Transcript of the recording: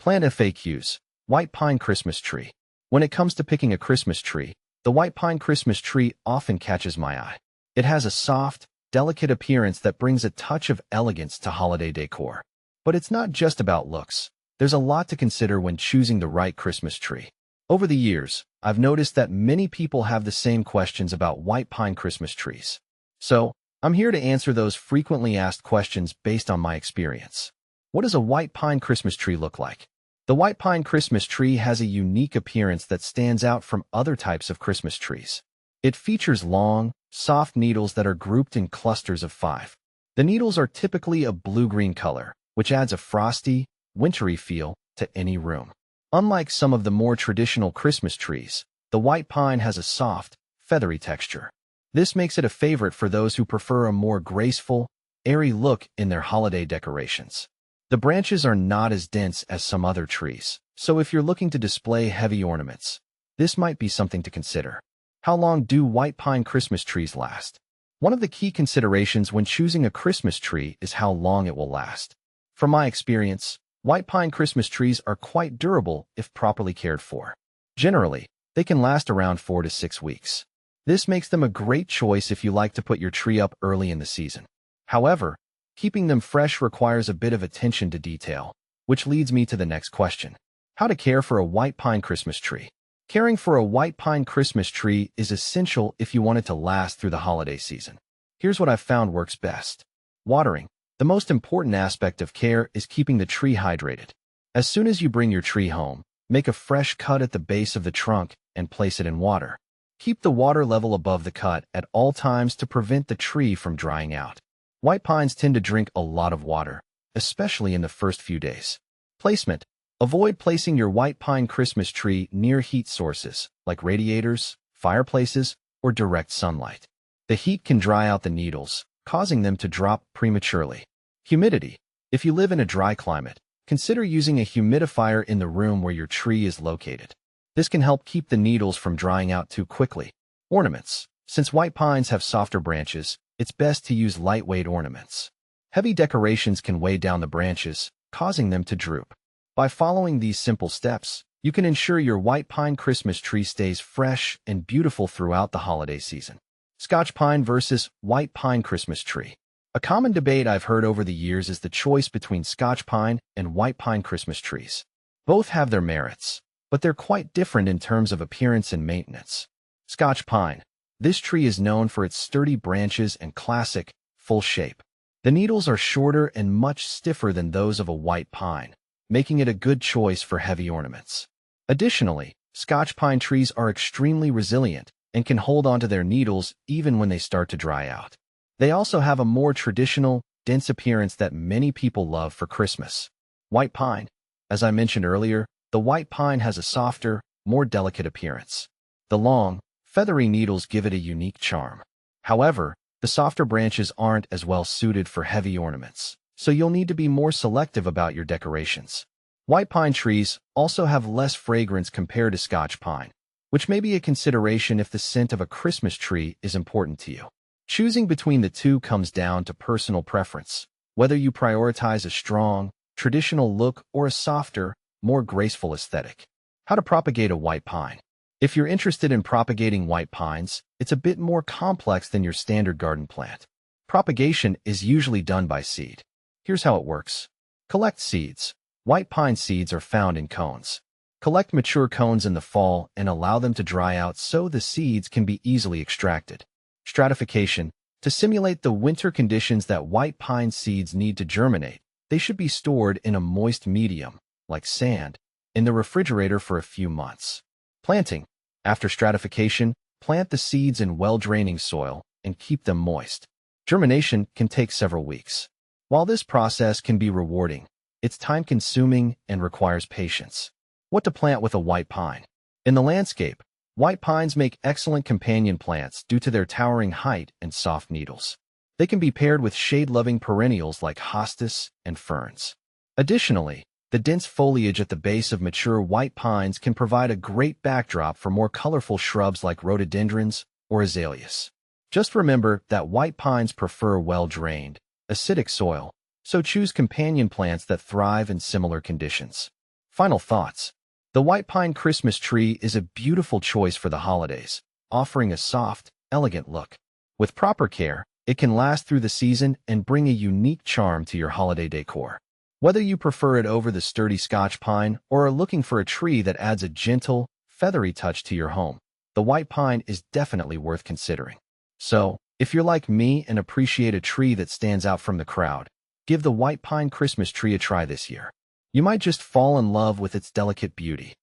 Plant FAQs. White pine Christmas tree. When it comes to picking a Christmas tree, the white pine Christmas tree often catches my eye. It has a soft, delicate appearance that brings a touch of elegance to holiday decor. But it's not just about looks. There's a lot to consider when choosing the right Christmas tree. Over the years, I've noticed that many people have the same questions about white pine Christmas trees. So, I'm here to answer those frequently asked questions based on my experience. What does a white pine Christmas tree look like? The white pine Christmas tree has a unique appearance that stands out from other types of Christmas trees. It features long, soft needles that are grouped in clusters of 5. The needles are typically a blue-green color, which adds a frosty, wintry feel to any room. Unlike some of the more traditional Christmas trees, the white pine has a soft, feathery texture. This makes it a favorite for those who prefer a more graceful, airy look in their holiday decorations. The branches are not as dense as some other trees, so if you're looking to display heavy ornaments, this might be something to consider. How long do white pine Christmas trees last? One of the key considerations when choosing a Christmas tree is how long it will last. From my experience, white pine Christmas trees are quite durable if properly cared for. Generally, they can last around 4 to 6 weeks. This makes them a great choice if you like to put your tree up early in the season. However, keeping them fresh requires a bit of attention to detail, which leads me to the next question. How to care for a white pine Christmas tree? Caring for a white pine Christmas tree is essential if you want it to last through the holiday season. Here's what I've found works best. Watering. The most important aspect of care is keeping the tree hydrated. As soon as you bring your tree home, make a fresh cut at the base of the trunk and place it in water. Keep the water level above the cut at all times to prevent the tree from drying out. White pines tend to drink a lot of water, especially in the first few days. Placement. Avoid placing your white pine Christmas tree near heat sources, like radiators, fireplaces, or direct sunlight. The heat can dry out the needles, causing them to drop prematurely. Humidity. If you live in a dry climate, consider using a humidifier in the room where your tree is located. This can help keep the needles from drying out too quickly. Ornaments. Since white pines have softer branches, it's best to use lightweight ornaments. Heavy decorations can weigh down the branches, causing them to droop. By following these simple steps, you can ensure your white pine Christmas tree stays fresh and beautiful throughout the holiday season. Scotch pine versus white pine Christmas tree. A common debate I've heard over the years is the choice between Scotch pine and white pine Christmas trees. Both have their merits, but they're quite different in terms of appearance and maintenance. Scotch pine. This tree is known for its sturdy branches and classic, full shape. The needles are shorter and much stiffer than those of a white pine, making it a good choice for heavy ornaments. Additionally, Scotch pine trees are extremely resilient and can hold onto their needles even when they start to dry out. They also have a more traditional, dense appearance that many people love for Christmas. White pine. As I mentioned earlier, the white pine has a softer, more delicate appearance. The long, feathery needles give it a unique charm. However, the softer branches aren't as well suited for heavy ornaments, so you'll need to be more selective about your decorations. White pine trees also have less fragrance compared to Scotch pine, which may be a consideration if the scent of a Christmas tree is important to you. Choosing between the two comes down to personal preference, whether you prioritize a strong, traditional look or a softer, more graceful aesthetic. How to propagate a white pine. If you're interested in propagating white pines, it's a bit more complex than your standard garden plant. Propagation is usually done by seed. Here's how it works. Collect seeds. White pine seeds are found in cones. Collect mature cones in the fall and allow them to dry out so the seeds can be easily extracted. Stratification. To simulate the winter conditions that white pine seeds need to germinate, they should be stored in a moist medium, like sand, in the refrigerator for a few months. Planting. After stratification, plant the seeds in well-draining soil and keep them moist. Germination can take several weeks. While this process can be rewarding, it's time-consuming and requires patience. What to plant with a white pine? In the landscape, white pines make excellent companion plants due to their towering height and soft needles. They can be paired with shade-loving perennials like hostas and ferns. Additionally, the dense foliage at the base of mature white pines can provide a great backdrop for more colorful shrubs like rhododendrons or azaleas. Just remember that white pines prefer well-drained, acidic soil, so choose companion plants that thrive in similar conditions. Final thoughts. The white pine Christmas tree is a beautiful choice for the holidays, offering a soft, elegant look. With proper care, it can last through the season and bring a unique charm to your holiday decor. Whether you prefer it over the sturdy Scotch pine or are looking for a tree that adds a gentle, feathery touch to your home, the white pine is definitely worth considering. So, if you're like me and appreciate a tree that stands out from the crowd, give the white pine Christmas tree a try this year. You might just fall in love with its delicate beauty.